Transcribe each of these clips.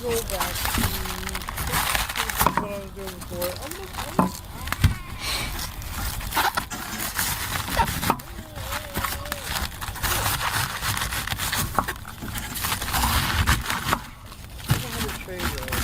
go back to what I was doing before. I'm gonna have a trade right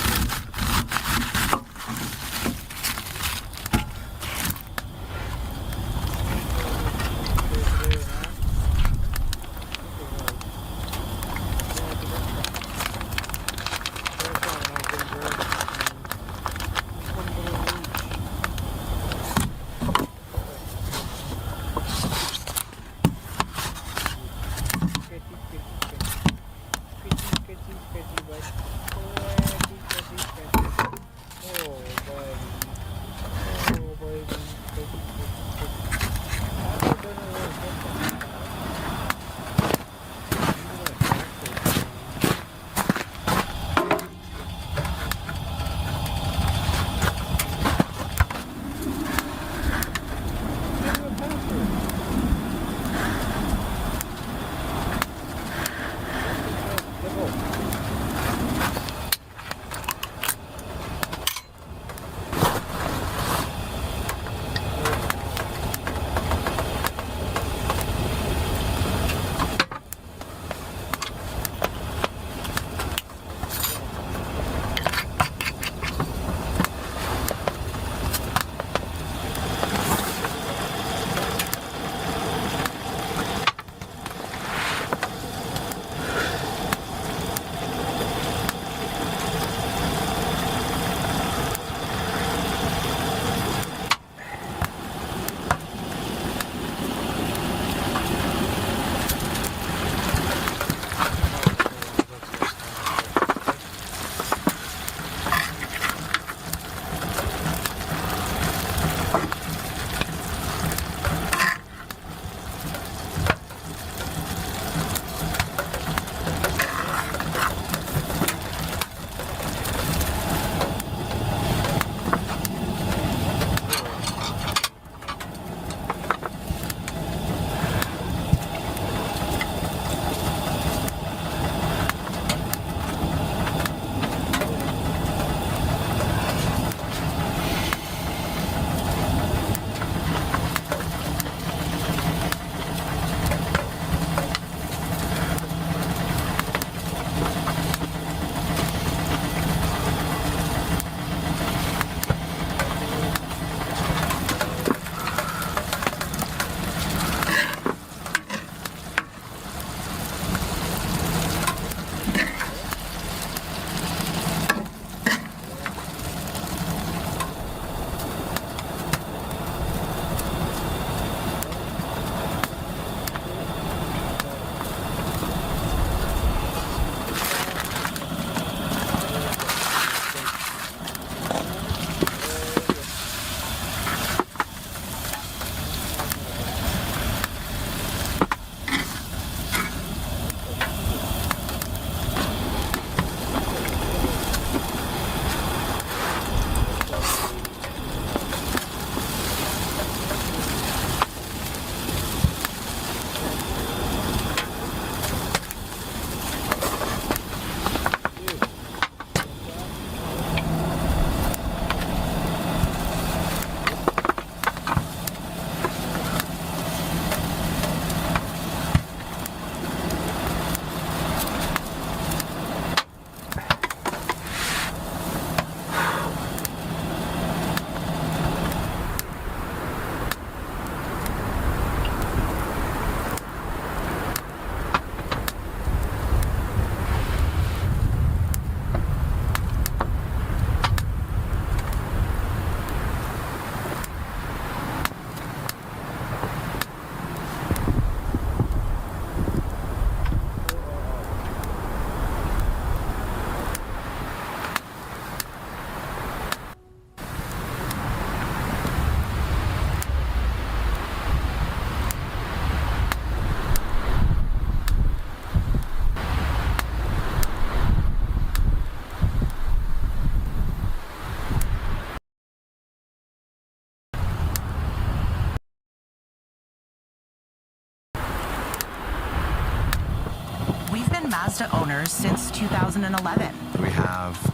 Mazda owners since 2011. We have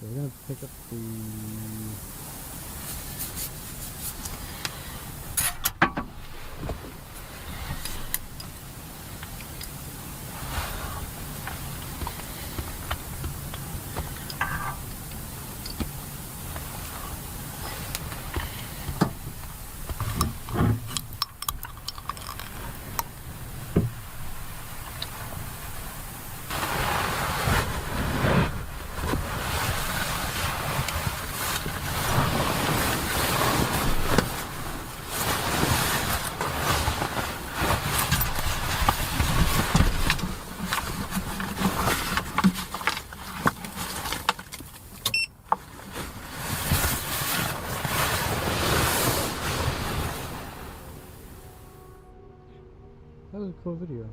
we're gonna pick up the that was a cool video.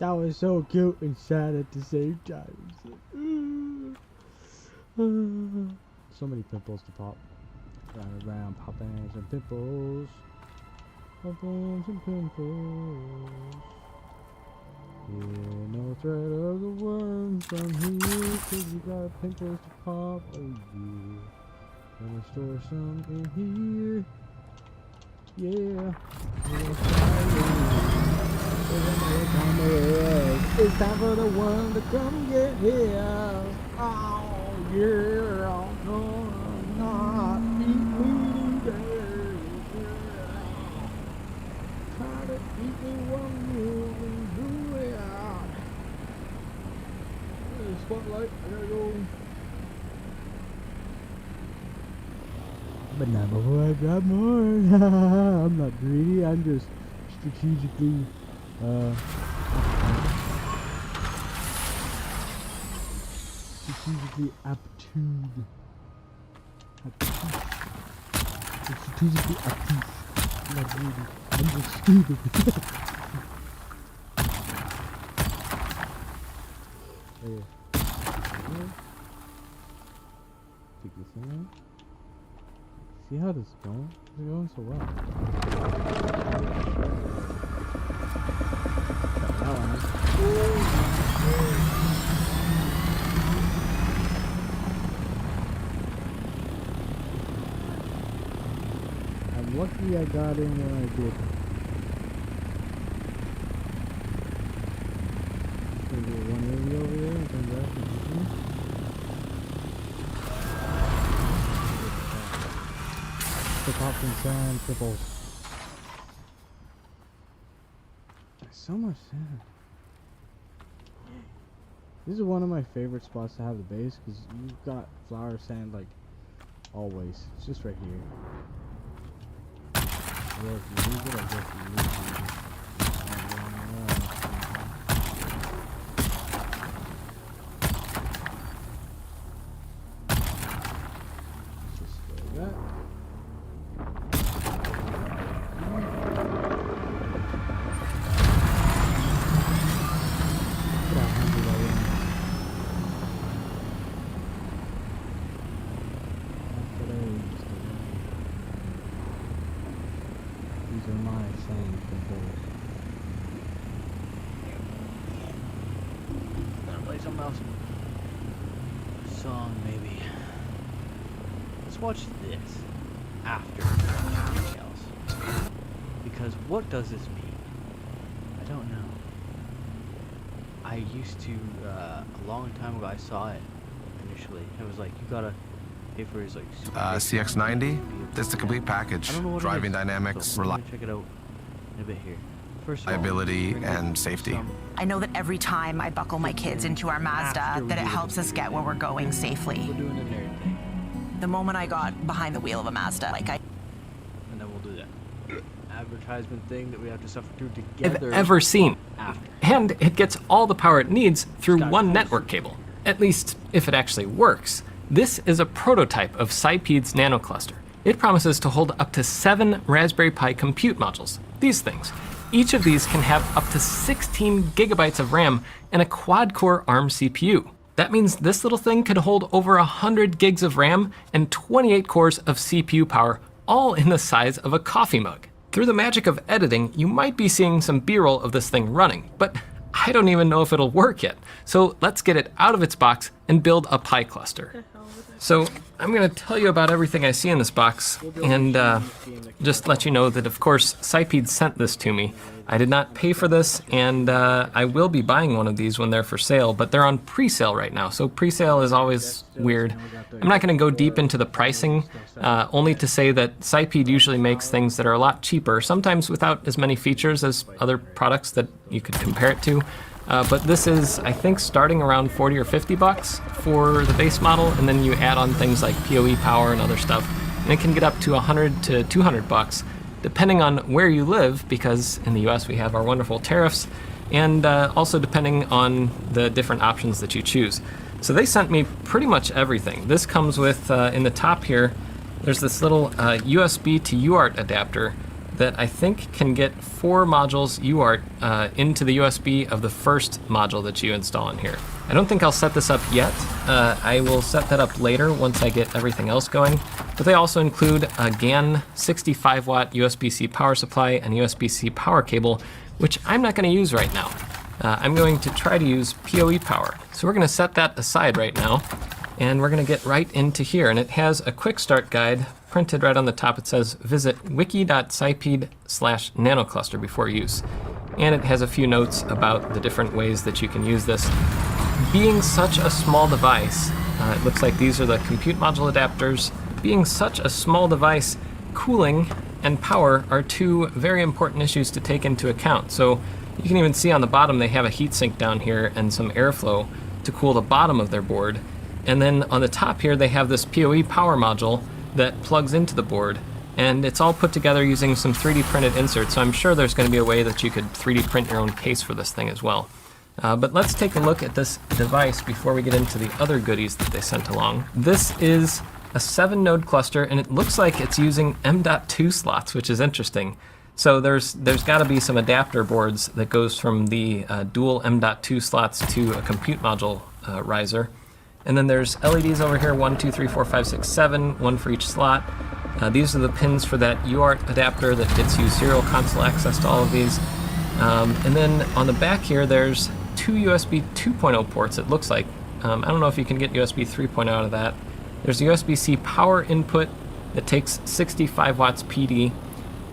That was so cute and sad at the same time. So many pimples to pop. Round and round, popping some pimples. Popping some pimples. Yeah, no threat of the worm from here, 'cause we got pimples to pop. Oh yeah. Gonna store some in here. Yeah. It's time for the worm to come get here. Oh yeah. Gonna not eat me today. Try to eat me one more and do it out. Spotlight, I gotta go. But not before I grab more. I'm not greedy, I'm just strategically aptitude. Strategically aptitude. I'm not greedy, I'm just stupid. Yeah. Take this in. See how this is going? It's going so well. That one. I'm lucky I got in when I did. There's one area over there and come back and the popping sand triples. There's so much sand. This is one of my favorite spots to have the base because you've got flower sand like always. It's just right here. Well, if you lose it, I guess you lose it. Just like that. These are my sand controls. Gonna play something else. Song maybe. Let's watch this after everything else. Because what does this mean? I don't know. I used to a long time ago I saw it initially. It was like you gotta pay for his like CX90, that's the complete package. Driving dynamics, so check it out in a bit here. First of all, reliability, and safety. I know that every time I buckle my kids into our Mazda, that it helps us get where we're going safely. We're doing a nerd thing. The moment I got behind the wheel of a Mazda, And then we'll do that advertisement thing that we have to suffer through together. I've ever seen. After. And it gets all the power it needs through one network cable. At least, if it actually works. This is a prototype of Sipeed's nanocluster. It promises to hold up to 7 Raspberry Pi compute modules. These things. Each of these can have up to 16 gigabytes of RAM and a quad-core ARM CPU. That means this little thing could hold over 100 gigs of RAM and 28 cores of CPU power, all in the size of a coffee mug. Through the magic of editing, you might be seeing some B-roll of this thing running, but I don't even know if it'll work yet. So let's get it out of its box and build a Pi cluster. So I'm gonna tell you about everything I see in this box and just let you know that of course Sipeed sent this to me. I did not pay for this and I will be buying one of these when they're for sale, but they're on pre-sale right now. So pre-sale is always weird. I'm not gonna go deep into the pricing, only to say that Sipeed usually makes things that are a lot cheaper, sometimes without as many features as other products that you could compare it to. But this is, I think, starting around 40 or 50 bucks for the base model, and then you add on things like PoE power and other stuff, and it can get up to 100 to 200 bucks, depending on where you live, because in the US we have our wonderful tariffs, and also depending on the different options that you choose. So they sent me pretty much everything. This comes with, in the top here, there's this little USB to UART adapter that I think can get 4 modules UART into the USB of the first module that you install in here. I don't think I'll set this up yet. I will set that up later once I get everything else going. But they also include a GAN 65 watt USB-C power supply and USB-C power cable, which I'm not going to use right now. I'm going to try to use PoE power. So we're going to set that aside right now, and we're going to get right into here. And it has a quick start guide printed right on the top. It says visit wiki.sciped/nanocluster before use. And it has a few notes about the different ways that you can use this. Being such a small device, it looks like these are the compute module adapters. Being such a small device, cooling and power are 2 very important issues to take into account. So you can even see on the bottom they have a heatsink down here and some airflow to cool the bottom of their board. And then on the top here they have this PoE power module that plugs into the board. And it's all put together using some 3D printed inserts. So I'm sure there's going to be a way that you could 3D print your own case for this thing as well. But let's take a look at this device before we get into the other goodies that they sent along. This is a 7-node cluster, and it looks like it's using M.2 slots, which is interesting. So there's got to be some adapter boards that goes from the dual M.2 slots to a compute module riser. And then there's LEDs over here, 1, 2, 3, 4, 5, 6, 7, 1 for each slot. These are the pins for that UART adapter that gets you serial console access to all of these. And then on the back here, there's 2 USB 2.0 ports, it looks like. I don't know if you can get USB 3.0 out of that. There's a USB-C power input that takes 65 watts PD.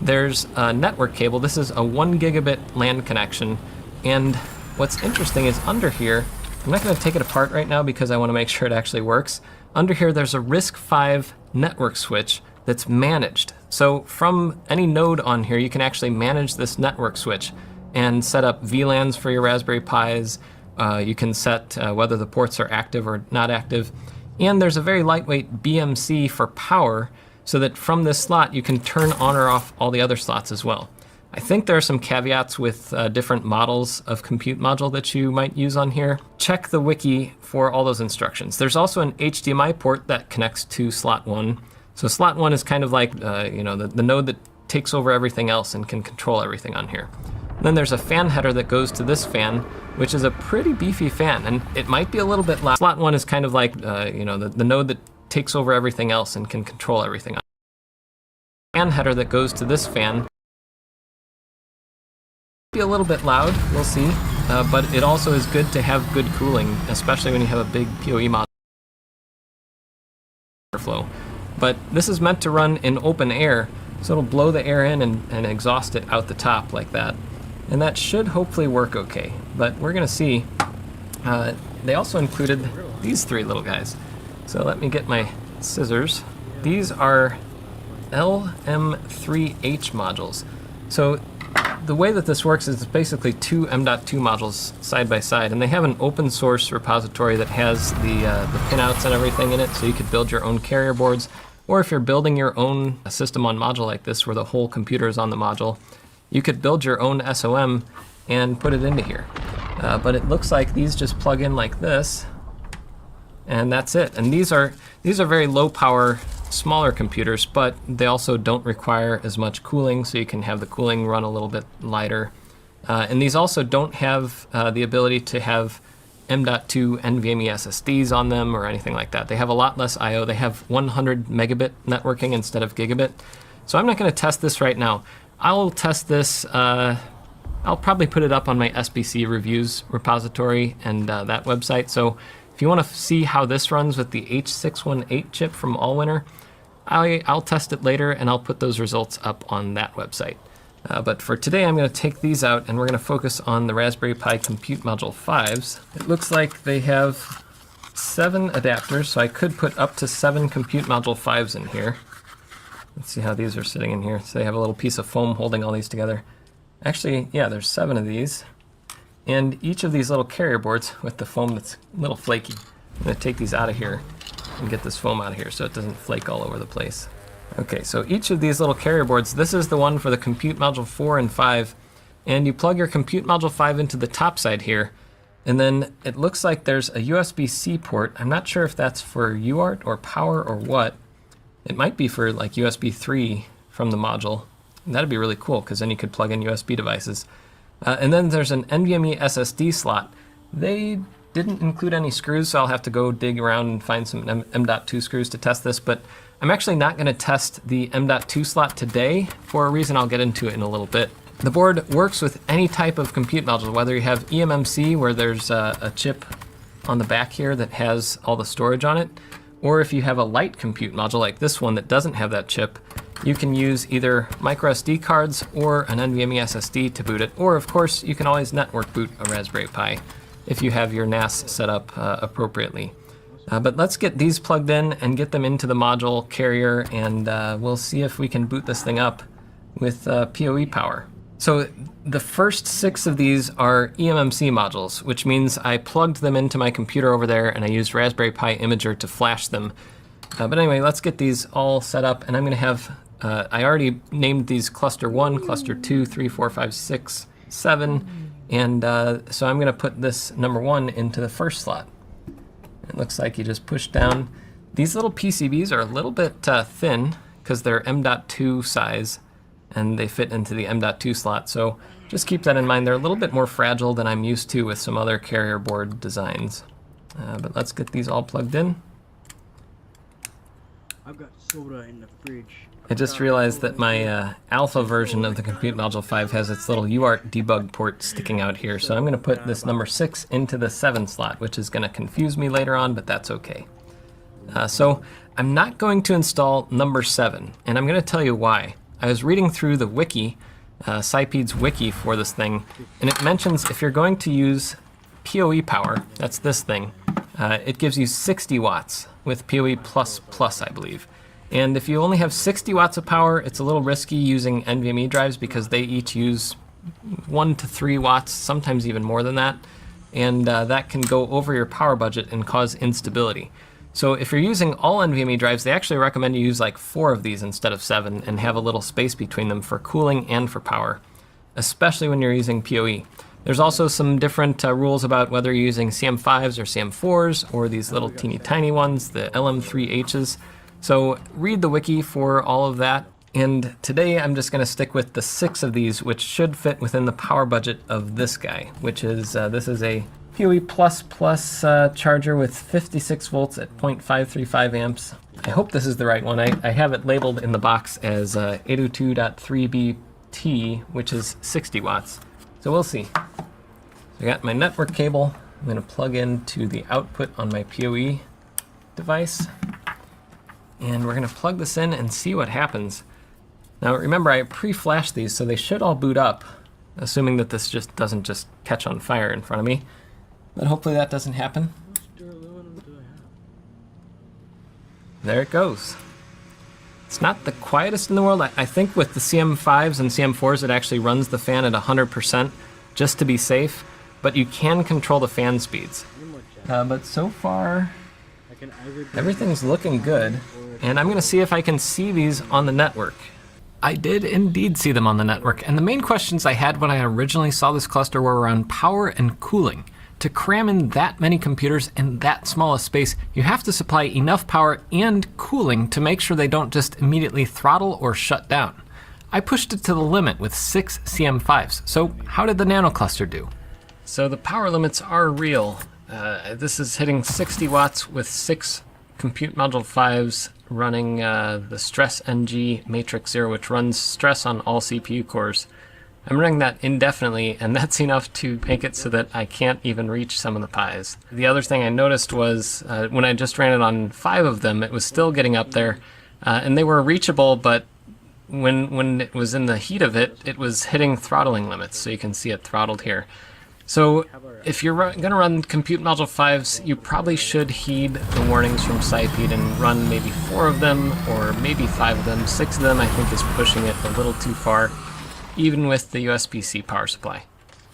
There's a network cable. This is a 1 gigabit LAN connection. And what's interesting is under here, I'm not going to take it apart right now because I want to make sure it actually works. Under here, there's a RISC-V network switch that's managed. So from any node on here, you can actually manage this network switch and set up VLANs for your Raspberry Pis. You can set whether the ports are active or not active. And there's a very lightweight BMC for power, so that from this slot you can turn on or off all the other slots as well. I think there are some caveats with different models of compute module that you might use on here. Check the wiki for all those instructions. There's also an HDMI port that connects to slot 1. So slot 1 is kind of like the node that takes over everything else and can control everything on here. Then there's a fan header that goes to this fan, which is a pretty beefy fan, and it might be a little bit loud. Slot 1 is kind of like the node that takes over everything else and can control everything. Fan header that goes to this fan be a little bit loud, we'll see, but it also is good to have good cooling, especially when you have a big PoE module airflow. But this is meant to run in open air, so it'll blow the air in and exhaust it out the top like that. And that should hopefully work okay, but we're gonna see. They also included these 3 little guys. So let me get my scissors. These are LM3H modules. So the way that this works is it's basically 2 M.2 modules side by side, and they have an open source repository that has the pinouts and everything in it, so you could build your own carrier boards, or if you're building your own system on module like this where the whole computer is on the module, you could build your own SOM and put it into here. But it looks like these just plug in like this, and that's it. And these are very low power, smaller computers, but they also don't require as much cooling, so you can have the cooling run a little bit lighter. And these also don't have the ability to have M.2 NVMe SSDs on them or anything like that. They have a lot less I/O. They have 100 megabit networking instead of gigabit. So I'm not going to test this right now. I'll test this. I'll probably put it up on my SBC reviews repository and that website. So if you want to see how this runs with the H618 chip from Allwinner, I'll test it later and I'll put those results up on that website. But for today, I'm going to take these out and we're going to focus on the Raspberry Pi Compute Module 5s. It looks like they have 7 adapters, so I could put up to 7 Compute Module 5s in here. Let's see how these are sitting in here. So they have a little piece of foam holding all these together. Actually, yeah, there's 7 of these. And each of these little carrier boards with the foam that's a little flaky. I'm going to take these out of here and get this foam out of here so it doesn't flake all over the place. Okay, so each of these little carrier boards, this is the one for the Compute Module 4 and 5. And you plug your Compute Module 5 into the top side here. And then it looks like there's a USB-C port. I'm not sure if that's for UART or power or what. It might be for like USB 3 from the module. That'd be really cool, because then you could plug in USB devices. And then there's an NVMe SSD slot. They didn't include any screws, so I'll have to go dig around and find some M.2 screws to test this, but I'm actually not going to test the M.2 slot today for a reason I'll get into it in a little bit. The board works with any type of compute module, whether you have eMMC, where there's a chip on the back here that has all the storage on it, or if you have a light compute module like this one that doesn't have that chip, you can use either microSD cards or an NVMe SSD to boot it, or of course you can always network boot a Raspberry Pi if you have your NAS set up appropriately. But let's get these plugged in and get them into the module carrier, and we'll see if we can boot this thing up with PoE power. So the first 6 of these are eMMC modules, which means I plugged them into my computer over there and I used Raspberry Pi Imager to flash them. But anyway, let's get these all set up, and I'm going to have, I already named these cluster 1, cluster 2, 3, 4, 5, 6, 7, and so I'm going to put this number 1 into the first slot. It looks like you just push down. These little PCBs are a little bit thin because they're M.2 size, and they fit into the M.2 slot, so just keep that in mind. They're a little bit more fragile than I'm used to with some other carrier board designs. But let's get these all plugged in. I've got soda in the fridge. I just realized that my alpha version of the Compute Module 5 has its little UART debug port sticking out here, so I'm going to put this number 6 into the 7 slot, which is going to confuse me later on, but that's okay. So I'm not going to install number 7, and I'm going to tell you why. I was reading through the wiki, SciPeed's wiki for this thing, and it mentions if you're going to use PoE power, that's this thing, it gives you 60 watts with PoE++, I believe. And if you only have 60 watts of power, it's a little risky using NVMe drives because they each use 1 to 3 watts, sometimes even more than that, and that can go over your power budget and cause instability. So if you're using all NVMe drives, they actually recommend you use like 4 of these instead of 7 and have a little space between them for cooling and for power, especially when you're using PoE. There's also some different rules about whether you're using CM5s or CM4s or these little teeny tiny ones, the LM3Hs. So read the wiki for all of that. And today I'm just going to stick with the 6 of these, which should fit within the power budget of this guy, which is, this is a PoE++ charger with 56 volts at 0.535 amps. I hope this is the right one. I have it labeled in the box as 802.3BT, which is 60 watts. So we'll see. So I got my network cable. I'm going to plug into the output on my PoE device. And we're going to plug this in and see what happens. Now remember, I pre-flashed these, so they should all boot up, assuming that this just doesn't just catch on fire in front of me. But hopefully that doesn't happen. There it goes. It's not the quietest in the world. I think with the CM5s and CM4s, it actually runs the fan at 100% just to be safe, but you can control the fan speeds. But so far, everything's looking good, and I'm going to see if I can see these on the network. I did indeed see them on the network, and the main questions I had when I originally saw this cluster were around power and cooling. To cram in that many computers in that small a space, you have to supply enough power and cooling to make sure they don't just immediately throttle or shut down. I pushed it to the limit with 6 CM5s, so how did the Nano cluster do? So the power limits are real. This is hitting 60 watts with 6 Compute Module 5s running the Stress NG Matrix 0, which runs stress on all CPU cores. I'm running that indefinitely, and that's enough to make it so that I can't even reach some of the Pis. The other thing I noticed was when I just ran it on 5 of them, it was still getting up there, and they were reachable, but when it was in the heat of it, it was hitting throttling limits, so you can see it throttled here. So if you're going to run Compute Module 5s, you probably should heed the warnings from SciPeed and run maybe 4 of them, or maybe 5 of them. 6 of them I think is pushing it a little too far, even with the USB-C power supply.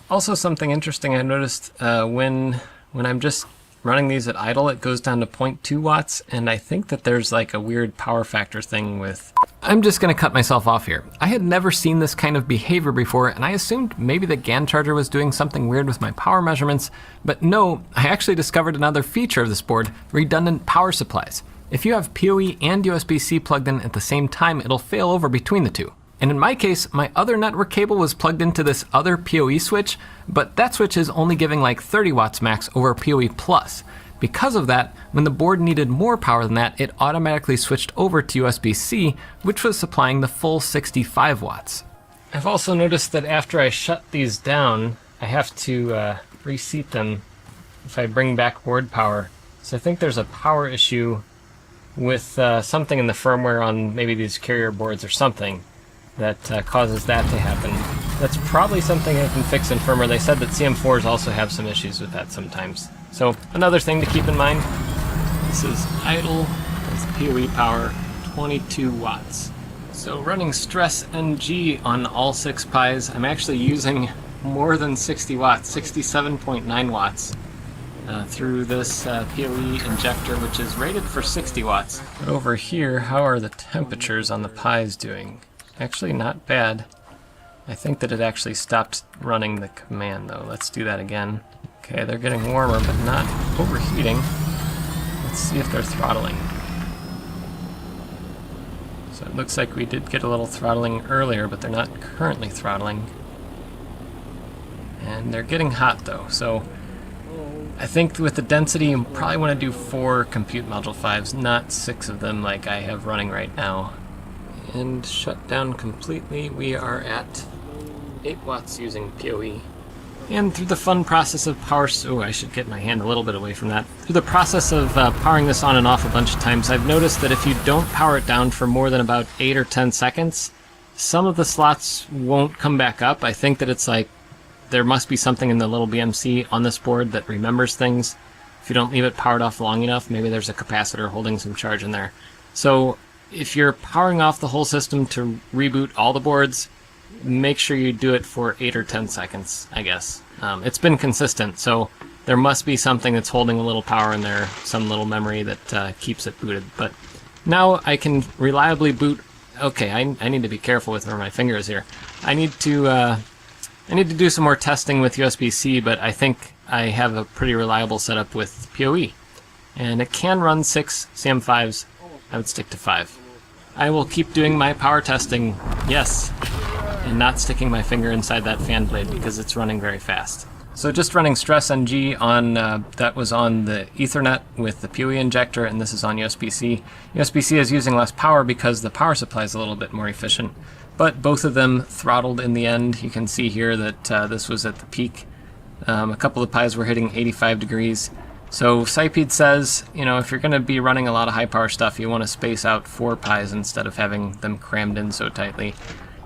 Also, something interesting I noticed when I'm just running these at idle, it goes down to 0.2 watts, and I think that there's like a weird power factor thing with... I'm just gonna cut myself off here. I had never seen this kind of behavior before, and I assumed maybe the GAN charger was doing something weird with my power measurements, but no, I actually discovered another feature of this board, redundant power supplies. If you have PoE and USB-C plugged in at the same time, it'll fail over between the two. And in my case, my other network cable was plugged into this other PoE switch, but that switch is only giving like 30 watts max over PoE Plus. Because of that, when the board needed more power than that, it automatically switched over to USB-C, which was supplying the full 65 watts. I've also noticed that after I shut these down, I have to reseat them if I bring back board power. So I think there's a power issue with something in the firmware on maybe these carrier boards or something that causes that to happen. That's probably something I can fix in firmware. They said that CM4s also have some issues with that sometimes. So another thing to keep in mind, this is idle, it's PoE power, 22 watts. So running stress NG on all 6 Pis, I'm actually using more than 60 watts, 67.9 watts through this PoE injector, which is rated for 60 watts. But over here, how are the temperatures on the Pis doing? Actually not bad. I think that it actually stopped running the command though. Let's do that again. Okay, they're getting warmer but not overheating. Let's see if they're throttling. So it looks like we did get a little throttling earlier, but they're not currently throttling. And they're getting hot though, so I think with the density you probably want to do 4 compute module 5s, not 6 of them like I have running right now. And shut down completely, we are at 8 watts using PoE. And through the fun process of power... Oh, I should get my hand a little bit away from that. Through the process of powering this on and off a bunch of times, I've noticed that if you don't power it down for more than about 8 or 10 seconds, some of the slots won't come back up. I think that it's like there must be something in the little BMC on this board that remembers things. If you don't leave it powered off long enough, maybe there's a capacitor holding some charge in there. So if you're powering off the whole system to reboot all the boards, make sure you do it for 8 or 10 seconds, I guess. It's been consistent, so there must be something that's holding a little power in there, some little memory that keeps it booted. But now I can reliably boot... Okay, I need to be careful with where my finger is here. I need to do some more testing with USB-C, but I think I have a pretty reliable setup with PoE. And it can run 6 CM5s. I would stick to 5. I will keep doing my power testing, yes, and not sticking my finger inside that fan blade because it's running very fast. So just running stress NG on, that was on the Ethernet with the PoE injector, and this is on USB-C. USB-C is using less power because the power supply is a little bit more efficient, but both of them throttled in the end. You can see here that this was at the peak. A couple of Pis were hitting 85 degrees. So Cyped says, you know, if you're going to be running a lot of high power stuff, you want to space out 4 Pis instead of having them crammed in so tightly.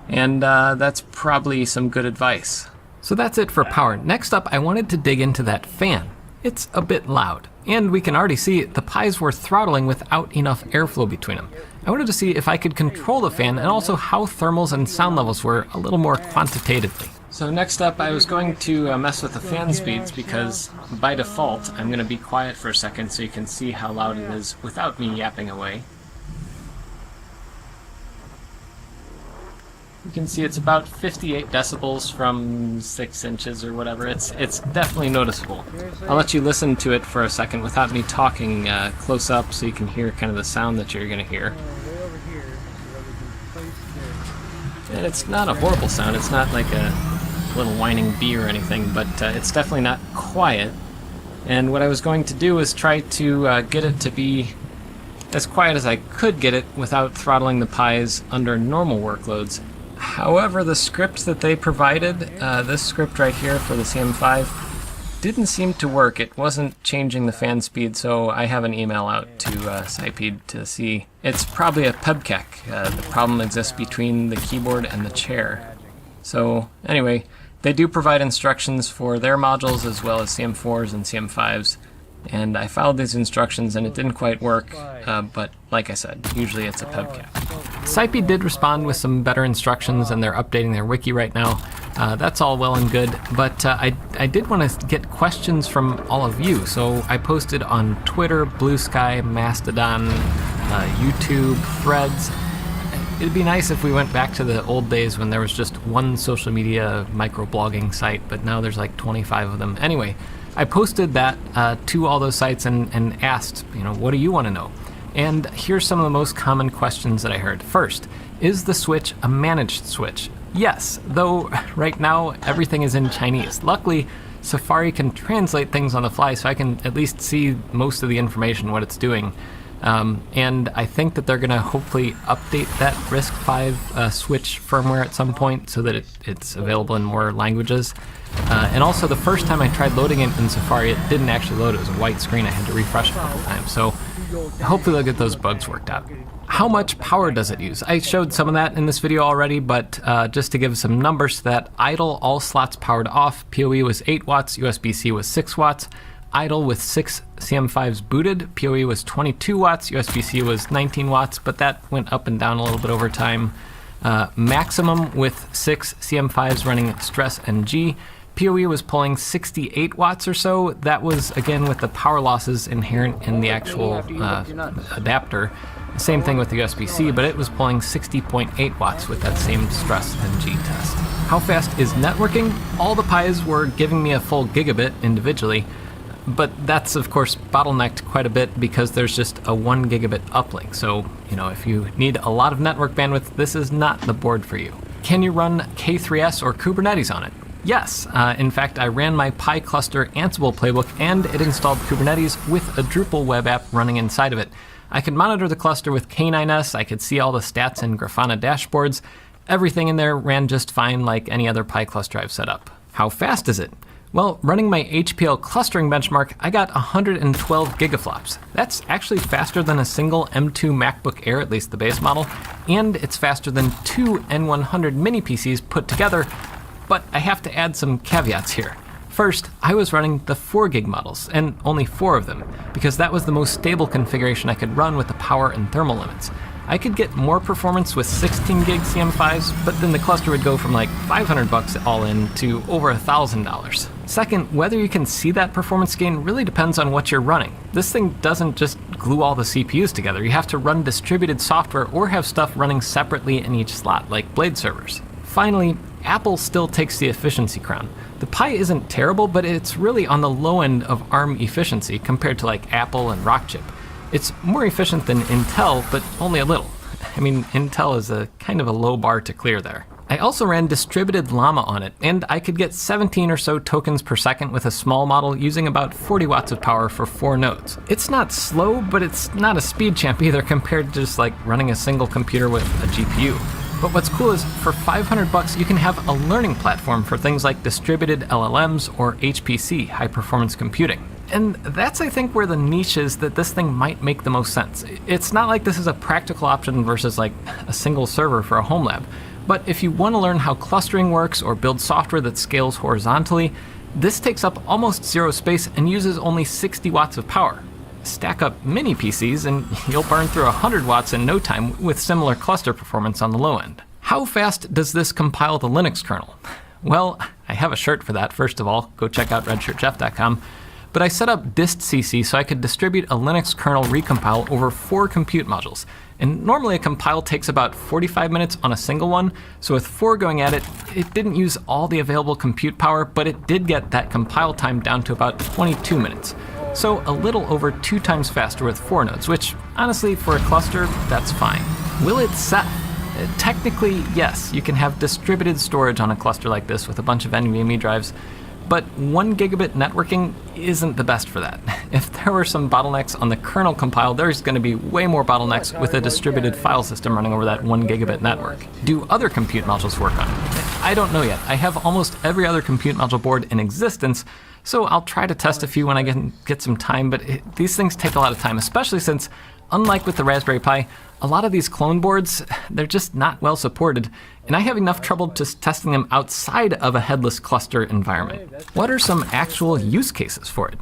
And that's probably some good advice. So that's it for power. Next up, I wanted to dig into that fan. It's a bit loud, and we can already see the Pis were throttling without enough airflow between them. I wanted to see if I could control the fan and also how thermals and sound levels were a little more quantitatively. So next up, I was going to mess with the fan speeds because by default, I'm going to be quiet for a second so you can see how loud it is without me yapping away. You can see it's about 58 decibels from 6 inches or whatever. It's definitely noticeable. I'll let you listen to it for a second without me talking close up so you can hear kind of the sound that you're going to hear. And it's not a horrible sound. It's not like a little whining bee or anything, but it's definitely not quiet. And what I was going to do is try to get it to be as quiet as I could get it without throttling the Pis under normal workloads. However, the script that they provided, this script right here for the CM5, didn't seem to work. It wasn't changing the fan speed, so I have an email out to Cyped to see. It's probably a pebkek. The problem exists between the keyboard and the chair. So anyway, they do provide instructions for their modules as well as CM4s and CM5s. And I followed these instructions and it didn't quite work, but like I said, usually it's a pebkek. Cyped did respond with some better instructions and they're updating their wiki right now. That's all well and good, but I did want to get questions from all of you. So I posted on Twitter, Blue Sky, Mastodon, YouTube, Threads. It'd be nice if we went back to the old days when there was just one social media microblogging site, but now there's like 25 of them. Anyway, I posted that to all those sites and asked, you know, what do you want to know? And here's some of the most common questions that I heard. First, Is the switch a managed switch? Yes, though right now everything is in Chinese. Luckily, Safari can translate things on the fly, so I can at least see most of the information, what it's doing. And I think that they're going to hopefully update that RISC-V switch firmware at some point so that it's available in more languages. And also, the first time I tried loading it in Safari, it didn't actually load. It was a white screen. I had to refresh it a couple times. So hopefully they'll get those bugs worked out. How much power does it use? I showed some of that in this video already, but just to give some numbers to that, idle, all slots powered off, PoE was 8 watts, USB-C was 6 watts. Idle with 6 CM5s booted, PoE was 22 watts, USB-C was 19 watts, but that went up and down a little bit over time. Maximum with 6 CM5s running Stress NG, PoE was pulling 68 watts or so. That was, again, with the power losses inherent in the actual adapter. Same thing with the USB-C, but it was pulling 60.8 watts with that same Stress NG test. How fast is networking? All the Pis were giving me a full gigabit individually, but that's of course bottlenecked quite a bit because there's just a 1 gigabit uplink. So, if you need a lot of network bandwidth, this is not the board for you. Can you run K3s or Kubernetes on it? Yes. In fact, I ran my Pi cluster Ansible playbook and it installed Kubernetes with a Drupal web app running inside of it. I could monitor the cluster with K9s, I could see all the stats in Grafana dashboards. Everything in there ran just fine like any other Pi cluster I've set up. How fast is it? Well, running my HPL clustering benchmark, I got 112 gigaflops. That's actually faster than a single M2 MacBook Air, at least the base model, and it's faster than 2 N100 mini PCs put together, but I have to add some caveats here. First, I was running the 4 gig models, and only 4 of them, because that was the most stable configuration I could run with the power and thermal limits. I could get more performance with 16 gig CM5s, but then the cluster would go from like $500 all in to over $1,000. Second, whether you can see that performance gain really depends on what you're running. This thing doesn't just glue all the CPUs together. You have to run distributed software or have stuff running separately in each slot, like blade servers. Finally, Apple still takes the efficiency crown. The Pi isn't terrible, but it's really on the low end of ARM efficiency compared to like Apple and Rockchip. It's more efficient than Intel, but only a little. I mean, Intel is a kind of a low bar to clear there. I also ran distributed Llama on it, and I could get 17 or so tokens per second with a small model using about 40 watts of power for 4 nodes. It's not slow, but it's not a speed champ either compared to just like running a single computer with a GPU. But what's cool is for $500 you can have a learning platform for things like distributed LLMs or HPC, high performance computing. And that's, I think, where the niche is that this thing might make the most sense. It's not like this is a practical option versus like a single server for a home lab. But if you want to learn how clustering works or build software that scales horizontally, this takes up almost zero space and uses only 60 watts of power. Stack up mini PCs and you'll burn through 100 watts in no time with similar cluster performance on the low end. How fast does this compile the Linux kernel? Well, I have a shirt for that, first of all. Go check out redshirtjeff.com. But I set up distcc so I could distribute a Linux kernel recompile over 4 compute modules. And normally a compile takes about 45 minutes on a single one, so with 4 going at it, it didn't use all the available compute power, but it did get that compile time down to about 22 minutes. So a little over 2 times faster with 4 nodes, which honestly for a cluster, that's fine. Will it set? Technically, yes, you can have distributed storage on a cluster like this with a bunch of NVMe drives, but 1 gigabit networking isn't the best for that. If there were some bottlenecks on the kernel compile, there's going to be way more bottlenecks with a distributed file system running over that 1 gigabit network. Do other compute modules work on it? I don't know yet. I have almost every other compute module board in existence, so I'll try to test a few when I get some time, but these things take a lot of time, especially since, unlike with the Raspberry Pi, a lot of these clone boards, they're just not well supported, and I have enough trouble just testing them outside of a headless cluster environment. What are some actual use cases for it?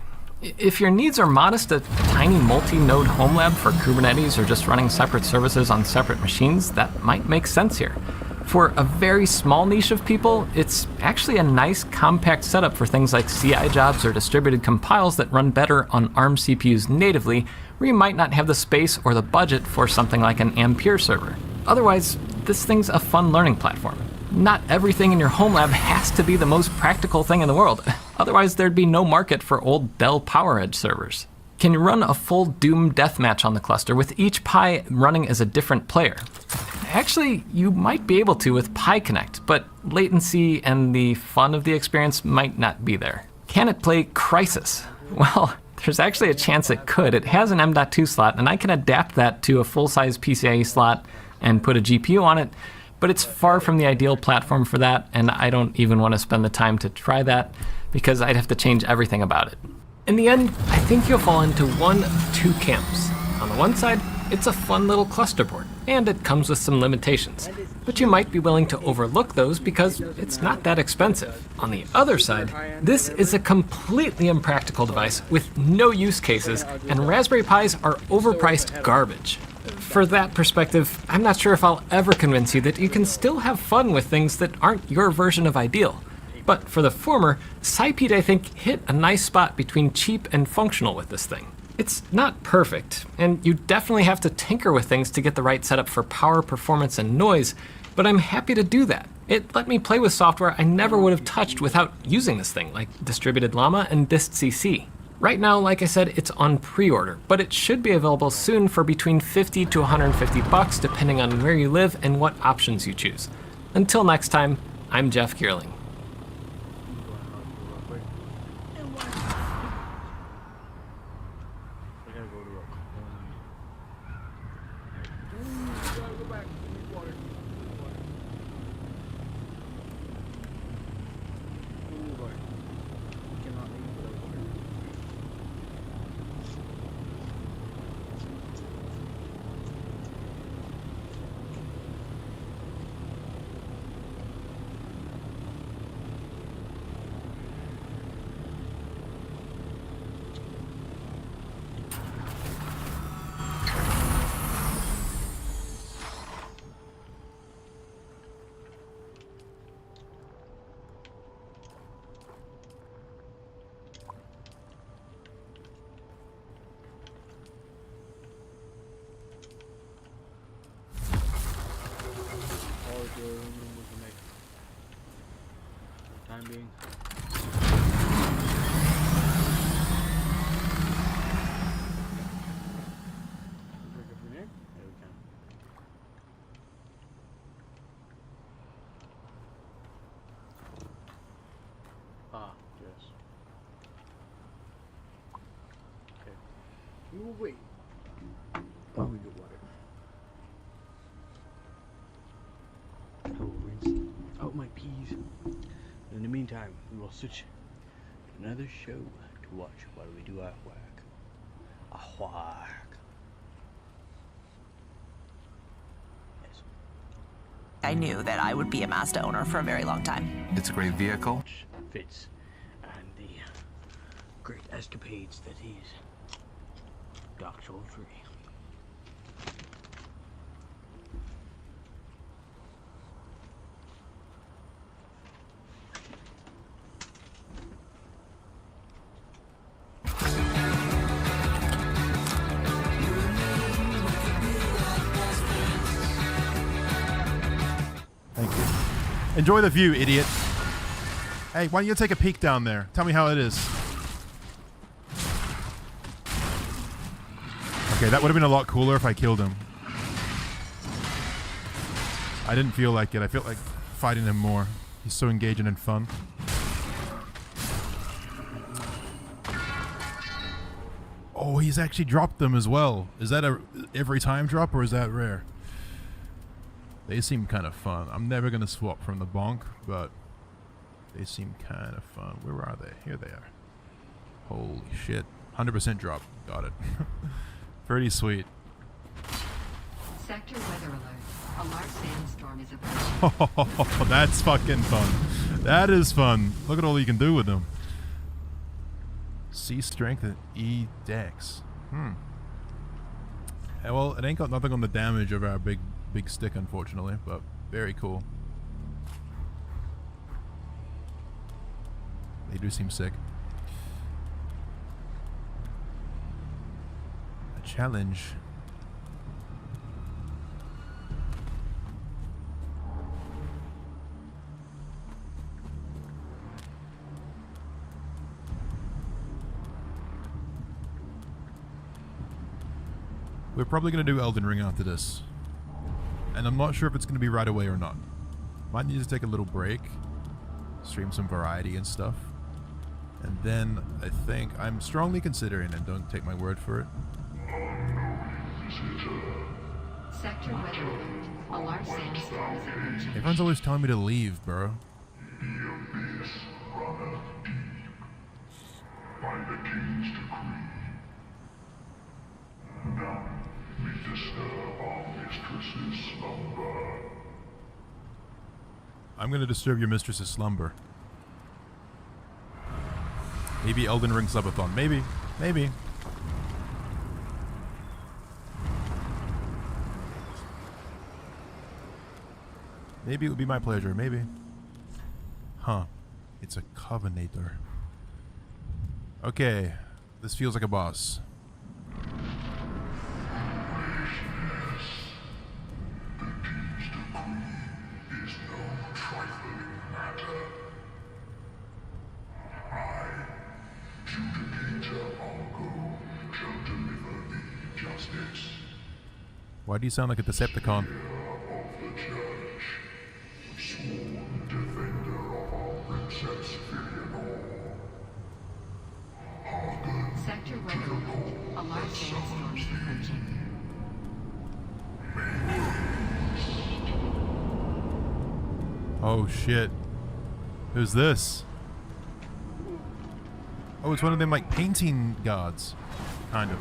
If your needs are modest, a tiny multi-node home lab for Kubernetes or just running separate services on separate machines, that might make sense here. For a very small niche of people, it's actually a nice compact setup for things like CI jobs or distributed compiles that run better on ARM CPUs natively, where you might not have the space or the budget for something like an Ampere server. Otherwise, this thing's a fun learning platform. Not everything in your home lab has to be the most practical thing in the world. Otherwise, there'd be no market for old Dell PowerEdge servers. Can you run a full Doom deathmatch on the cluster with each Pi running as a different player? actually, you might be able to with Pi Connect, but latency and the fun of the experience might not be there. Can it play Crysis? Well, there's actually a chance it could. It has an M.2 slot, and I can adapt that to a full-size PCIe slot and put a GPU on it, but it's far from the ideal platform for that, and I don't even want to spend the time to try that because I'd have to change everything about it. In the end, I think you'll fall into one of two camps. On the one side, it's a fun little cluster board, and it comes with some limitations, but you might be willing to overlook those because it's not that expensive. On the other side, this is a completely impractical device with no use cases, and Raspberry Pis are overpriced garbage. For that perspective, I'm not sure if I'll ever convince you that you can still have fun with things that aren't your version of ideal. But for the former, Cypede, I think, hit a nice spot between cheap and functional with this thing. It's not perfect, and you definitely have to tinker with things to get the right setup for power, performance, and noise, but I'm happy to do that. It let me play with software I never would have touched without using this thing, like Distributed Llama and DistCC. Right now, like I said, it's on pre-order, but it should be available soon for between $50 to $150 depending on where you live and what options you choose. Until next time, I'm Jeff Geerling. Time being. Ah, yes. Okay. We will wait. Oh, we get water. I will rinse out my peas. In the meantime, we will switch to another show to watch while we do our work. Our work. Yes. I knew that I would be a Mazda owner for a very long time. It's a great vehicle. Fits and the great escapades that is Dr. 03. Thank you. Enjoy the view, idiot. Hey, why don't you take a peek down there? Tell me how it is. Okay, that would have been a lot cooler if I killed him. I didn't feel like it. I felt like fighting him more. He's so engaging and fun. Oh, he's actually dropped them as well. Is that a every time drop or is that rare? They seem kind of fun. I'm never going to swap from the bonk, but they seem kind of fun. Where are they? Here they are. Holy shit. 100% drop. Got it. Pretty sweet. Sector weather alert. A large sandstorm is approaching. Oh, that's fucking fun. That is fun. Look at all you can do with them. C strength and E dex. Well, it ain't got nothing on the damage of our big stick, unfortunately, but very cool. They do seem sick. A challenge. We're probably going to do Elden Ring after this. And I'm not sure if it's going to be right away or not. Might need to take a little break. Stream some variety and stuff. And then I think I'm strongly considering, and don't take my word for it. Sector weather alert. A large sandstorm is approaching. Everyone's always telling me to leave, bro. I'm gonna disturb your mistress's slumber. Maybe Elden Ring subathon. Maybe. Maybe. Maybe it would be my pleasure. Maybe. Huh. It's a Covenator. Okay. This feels like a boss. Why do you sound like a Decepticon? Sector weather alert. A large sandstorm is approaching. Oh shit. Who's this? Oh, it's one of them like painting gods. Kind of.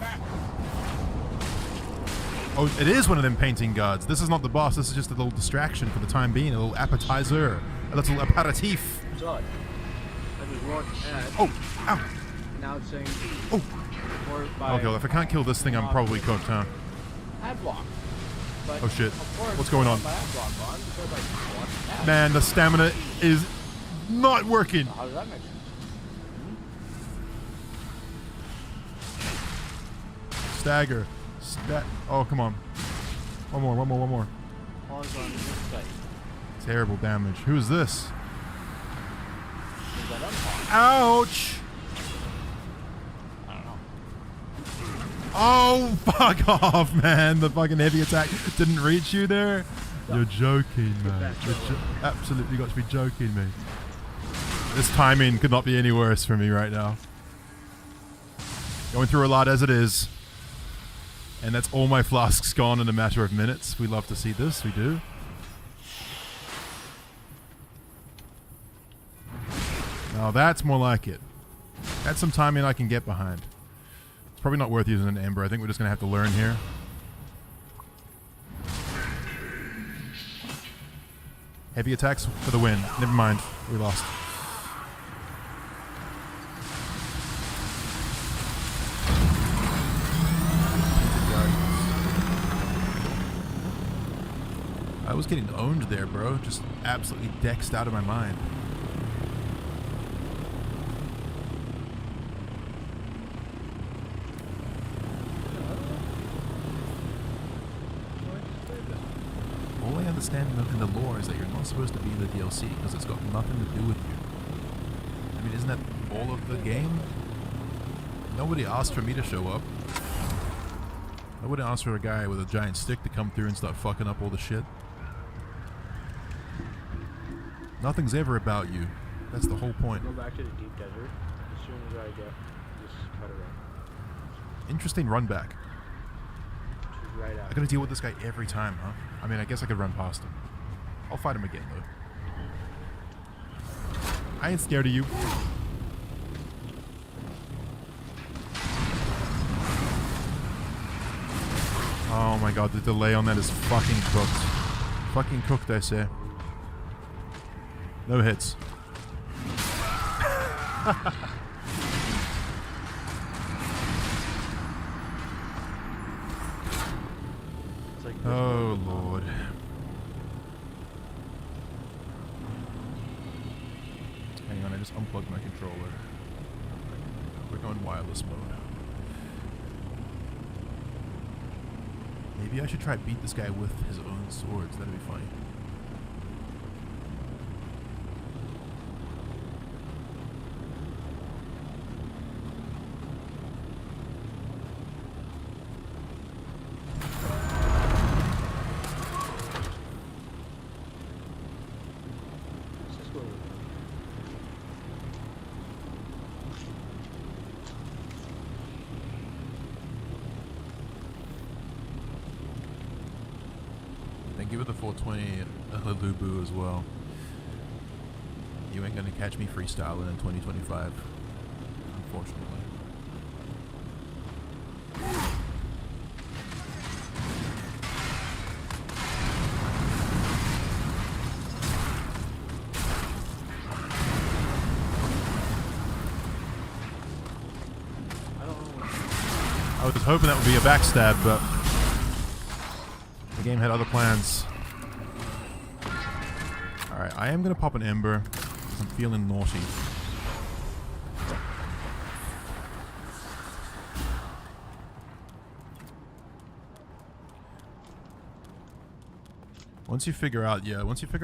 Oh, it is one of them painting gods. This is not the boss, this is just a little distraction for the time being, a little appetizer. A little aperitif. Todd, I just walked at. Oh, ow. Now it's saying. Oh. By Okay, well, if I can't kill this thing, I'm probably cooked, huh? Adblock. But Oh shit. of course, What's going on? my adblock on because I walked at. Man, the stamina is not working. How does that make sense? Stagger. Oh, come on. One more. Pawns on this site. Terrible damage. Who's this? Is that unpawned? Ouch! I don't know. Oh, fuck off, man. The fucking heavy attack didn't reach you there. You're joking, man. You're absolutely got to be joking me. This timing could not be any worse for me right now. Going through a lot as it is. And that's all my flasks gone in a matter of minutes. We love to see this, we do. Now that's more like it. That's some timing I can get behind. It's probably not worth using an Ember. I think we're just going to have to learn here. Heavy attacks for the win. Never mind. We lost. I was getting owned there, bro. Just absolutely dexed out of my mind. All I understand in the lore is that you're not supposed to be in the DLC because it's got nothing to do with you. I mean, isn't that all of the game? Nobody asked for me to show up. Nobody asked for a guy with a giant stick to come through and start fucking up all the shit. Nothing's ever about you. That's the whole point. Go back to the deep desert as soon as I get this cut around. Interesting run back. She's right I out. gotta deal with this guy every time, huh? I mean, I guess I could run past him. I'll fight him again, though. I ain't scared of you. Oh my god, the delay on that is fucking cooked. Fucking cooked, I say. No hits. It's like Oh lord. Hang on, I just unplugged my controller. We're going wireless mode. Maybe I should try to beat this guy with his own swords. That'd be funny. give it the 420 Halubu as well. You ain't gonna catch me freestyling in 2025, unfortunately. I was hoping that would be a backstab, but the game had other plans. Alright, I am gonna pop an ember. I'm feeling naughty. Once you figure out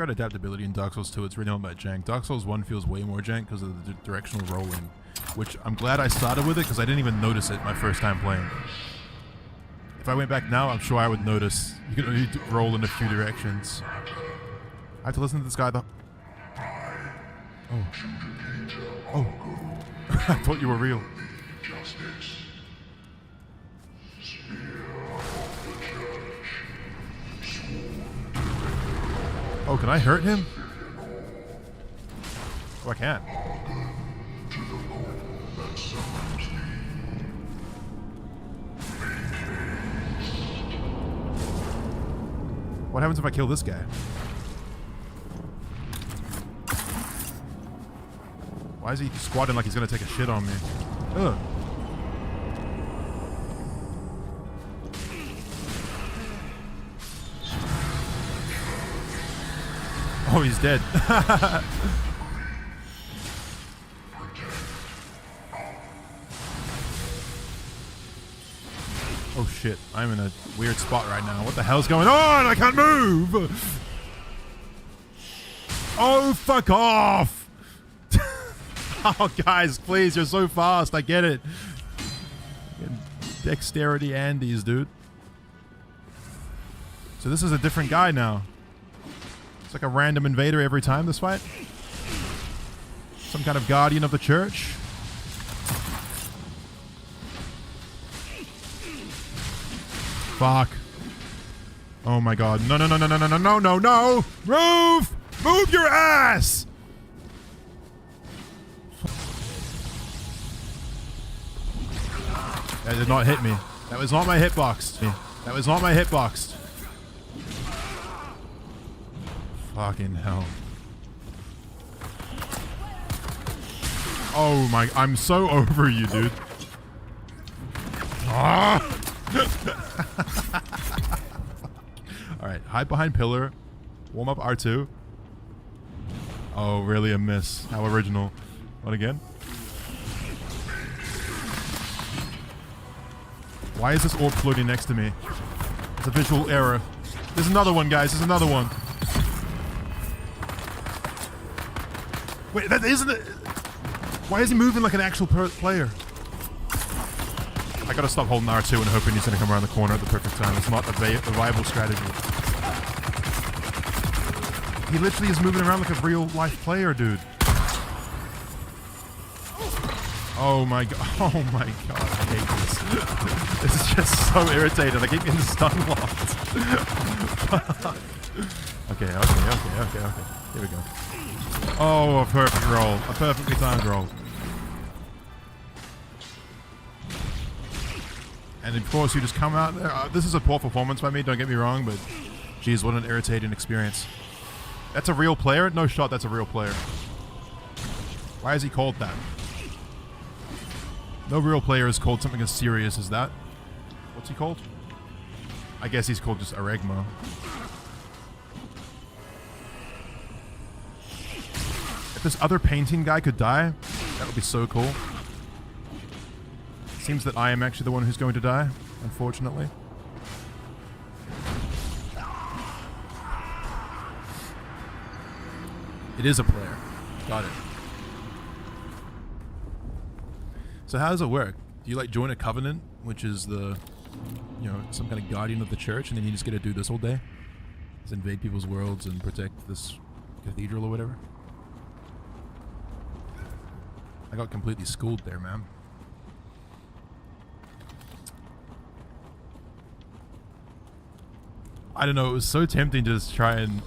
adaptability in Dark Souls 2, it's really not about jank. Dark Souls 1 feels way more jank because of the directional rolling, which I'm glad I started with it because I didn't even notice it my first time playing. If I went back now, I'm sure I would notice. You can only roll in a few directions. I have to listen to this guy though. Oh. Oh. I thought you were real. Oh, can I hurt him? Oh, I can. What happens if I kill this guy? Why is he squatting like he's gonna take a shit on me? Ugh. Oh, he's dead. Oh shit, I'm in a weird spot right now. What the hell's going on? I can't move! Oh, fuck off! Oh, guys, please, you're so fast. I get it. Dexterity Andes, dude. So this is a different guy now. It's like a random invader every time this fight. Some kind of guardian of the church. Fuck. Oh my god. No, no, no, no, no, no, no, no, no, no! Move! Move your ass! That did not hit me. That was not my hitbox. That was not my hitbox. Fucking hell. Oh my, I'm so over you, dude. Ah! Alright, hide behind pillar. Warm up R2. Oh, really a miss. How original. What again? Why is this orb floating next to me? It's a visual error. There's another one, guys. There's another one. Wait, that isn't it. Why is he moving like an actual player? I gotta stop holding R2 and hoping he's gonna come around the corner at the perfect time. It's not a viable strategy. He literally is moving around like a real life player, dude. Oh my god. Oh my god. I hate this. This is just so irritating. I keep getting stun locked. Okay. Here we go. Oh, a perfect roll. A perfectly timed roll. And of course you just come out there. This is a poor performance by me, don't get me wrong, but geez, what an irritating experience. That's a real player? No shot, that's a real player. Why is he called that? No real player is called something as serious as that. What's he called? I guess he's called just Aregma. If this other painting guy could die, that would be so cool. Seems that I am actually the one who's going to die, unfortunately. It is a player. Got it. So how does it work? Do you like join a covenant, which is the, you know, some kind of guardian of the church, and then you just get to do this all day? Just invade people's worlds and protect this cathedral or whatever? I got completely schooled there, man. I don't know, it was so tempting to just try and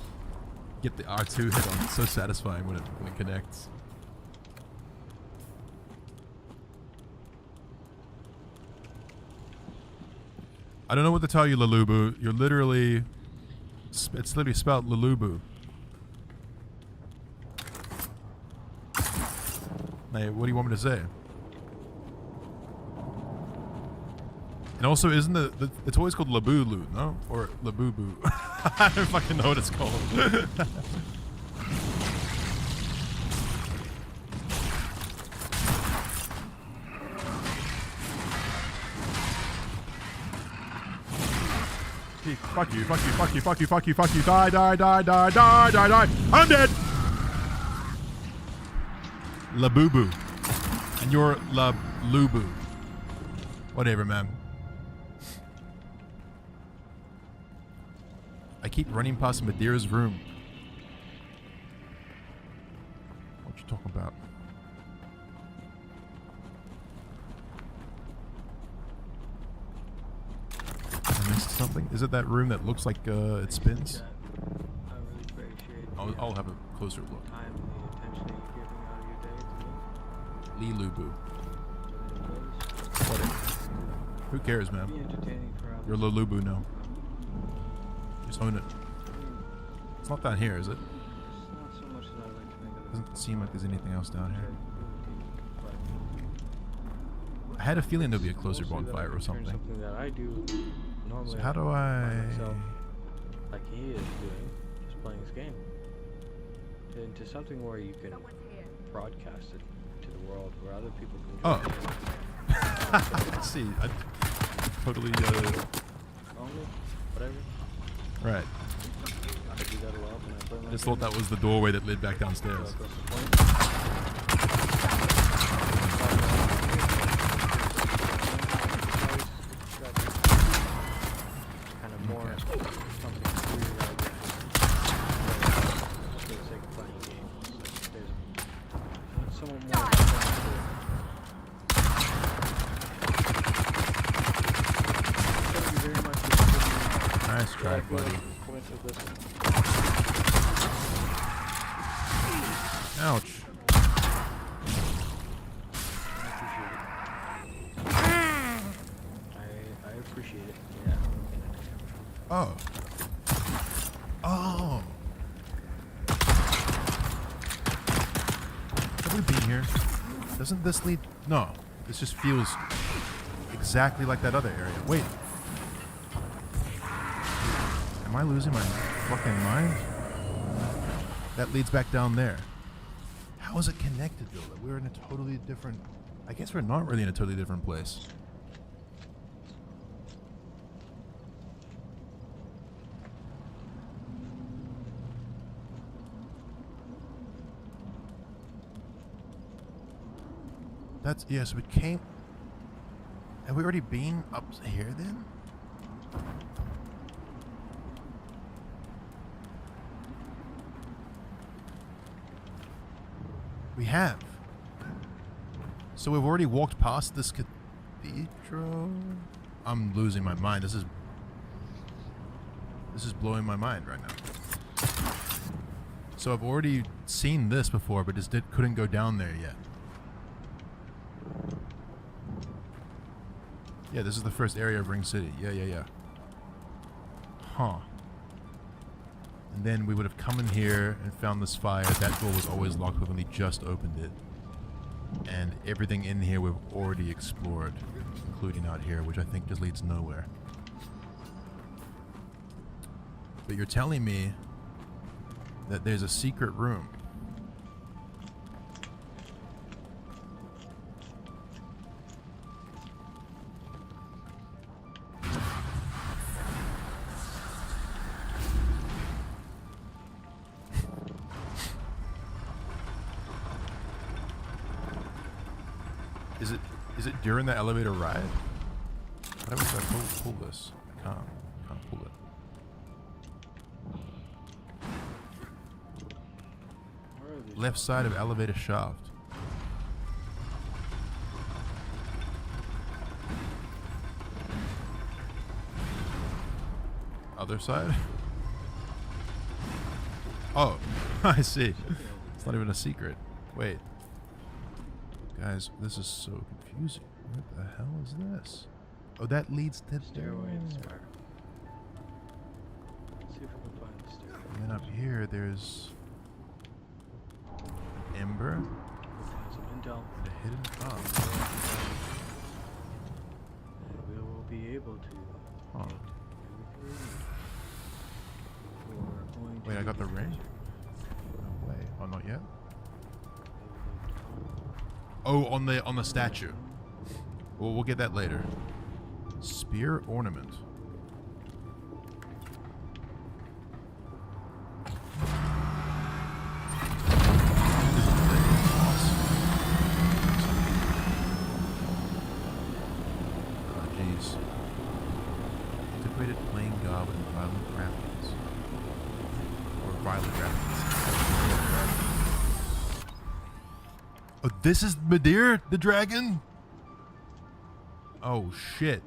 get the R2 hit on. It's so satisfying when it connects. I don't know what to tell you, Lulubu. You're literally... It's literally spelled Lulubu. Hey, what do you want me to say? And also, isn't it's always called Labulu, no? Or Labubu. I don't fucking know what it's called. Fuck you, fuck you, fuck you, fuck you, fuck you, fuck you. Die, die, die, die, die, die, die. I'm dead! Labubu. And you're Lalubu. Whatever, man. I keep running past Madeira's room. What you talking about? I missed something. Is it that room that looks like it spins? I'll have a closer look. Lilubu. Whatever. Who cares, man? You're Lulubu now. Just own it. It's not down here, is it? Doesn't seem like there's anything else down here. I had a feeling there'd be a closer bonfire or something. So how do I... Like he is doing, just playing this game. Into something where you can broadcast it to the world, where other people can join Oh. Let's see. I totally... whatever. Right. I do that a lot when I play my I just thought that was the doorway that led back downstairs. Kind of more something weird right there. For the sake of playing a game. There's someone more. Thank you very much for giving me Nice try, buddy. Ouch. I appreciate it. Yeah. Oh. Oh. Have we been here? Doesn't this lead? No. This just feels exactly like that other area. Wait. Am I losing my fucking mind? That leads back down there. How is it connected though? That we're in a totally different... I guess we're not really in a totally different place. That's... Yeah, so we came... Have we already been up here then? We have. So we've already walked past this cathedral. I'm losing my mind. This is blowing my mind right now. So I've already seen this before, but just couldn't go down there yet. Yeah, this is the first area of Ring City. Yeah. Huh. And then we would have come in here and found this fire. That door was always locked. We've only just opened it. And everything in here we've already explored, including out here, which I think just leads nowhere. But you're telling me that there's a secret room. Is it during the elevator ride? How do I pull this? I can't pull it. Left side of elevator shaft. Other side? Oh, I see. It's not even a secret. Wait. Guys, this is so confusing. What the hell is this? Oh, that leads to Stairway there. and start. Let's see if we can find the stairway. And then up here, there's an ember, Has some intel. and a hidden bomb. And we will be able to Huh. get everything we need. We're going to Wait, I got the use ring? laser. No way. Oh, not yet. Oh, on the statue. Well, we'll get that later. Spear ornament. Oh, jeez. Integrated plain garb and violent graphics. Or violent graphics. Oh, this is Madeir, the dragon? Oh, shit.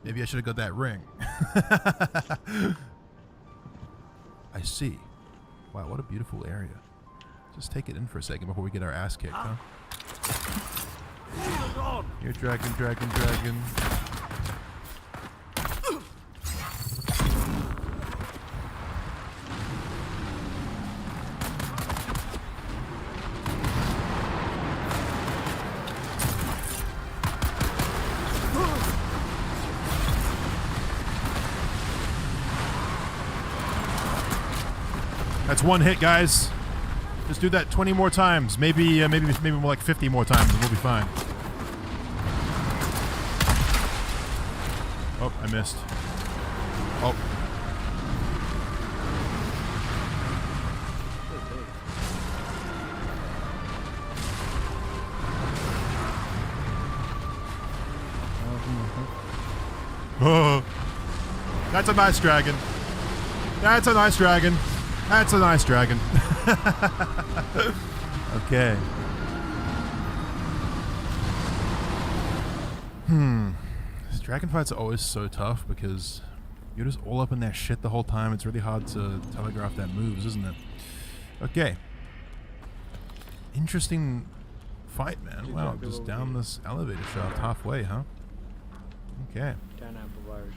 Maybe I should have got that ring. I see. Wow, what a beautiful area. Just take it in for a second before we get our ass kicked, huh? Here, dragon, dragon, dragon. That's one hit, guys. Just do that 20 more times. Maybe more like 50 more times, and we'll be fine. Oh, I missed. Oh. Oh. That's a nice dragon. That's a nice dragon. That's a nice dragon. Okay. These dragon fights are always so tough because you're just all up in that shit the whole time. It's really hard to telegraph that moves, isn't it? Okay. Interesting fight, man. Wow, just down this elevator shaft halfway, huh? Okay. 10 amplifiers.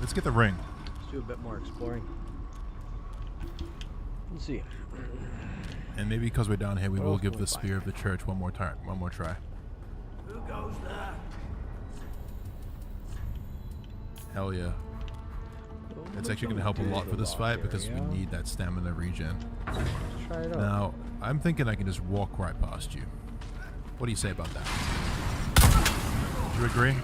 Let's get the ring. Let's do a bit more exploring. Let's see. And maybe because we're down here, we What will else give can we the Spear of the Church one more try. Who goes there? Hell yeah. It's actually going to help a lot for this fight because we need that stamina regen. Let's try it out. Now, I'm thinking I can just walk right past you. What do you say about that? Do you agree?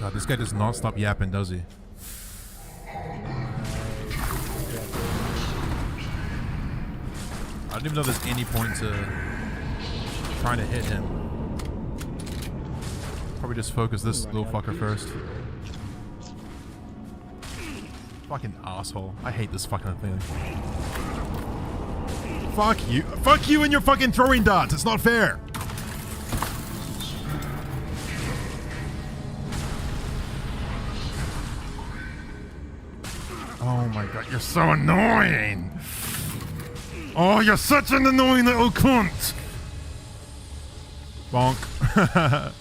God, this guy does not stop yapping, does he? I don't even know if there's any point to trying to hit him. Probably just focus this little fucker first. Fucking asshole. I hate this fucking thing. Fuck you. Fuck you and your fucking throwing darts. It's not fair. Oh my god, you're so annoying! Oh, you're such an annoying little cunt! Bonk.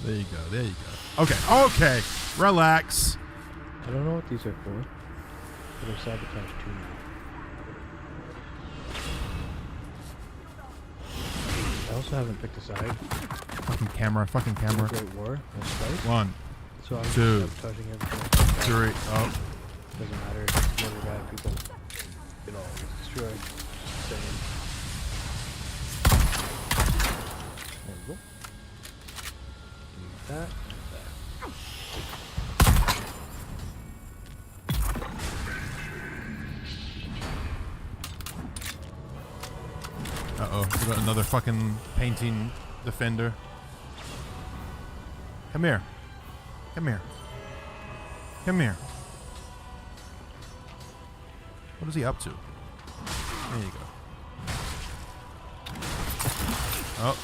There you go, there you go. Okay, okay, relax. I don't know what these are for, but I've sabotaged two now. I also haven't picked a side. Fucking camera, fucking camera. Great War. Let's fight. One, So I'm Two. sabotaging everything. 3. Oh. Doesn't matter. The other bad people get all destroyed. Same. There we go. Use that. Uh-oh, we got another fucking painting defender. Come here. Come here. Come here. What is he up to? There you go. Oh.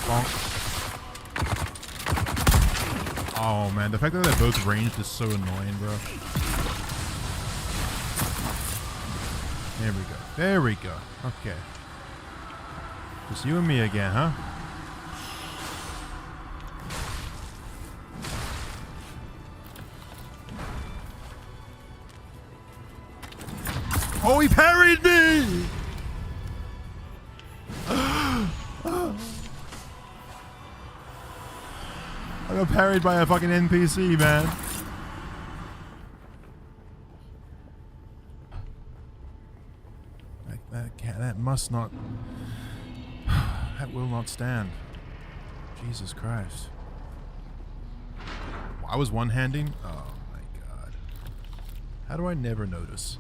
Bonk. Oh man, the fact that they're both ranged is so annoying, bro. There we go. There we go. Okay. Just you and me again, huh? Oh, he parried me! I got parried by a fucking NPC, man. That must not... That will not stand. Jesus Christ. I was one-handing? Oh my god. How do I never notice?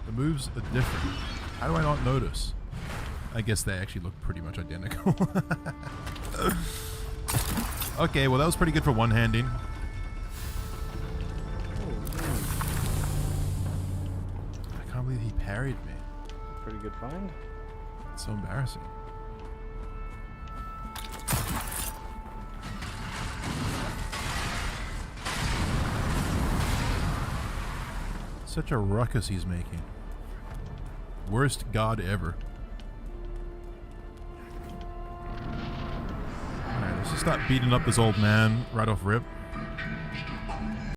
The moves are different. How do I not notice? I guess they actually look pretty much identical. Okay, well that was pretty good for one-handing. I can't believe he parried me. Pretty good find. It's so embarrassing. Such a ruckus he's making. Worst god ever. Alright, let's just start beating up this old man right off rip.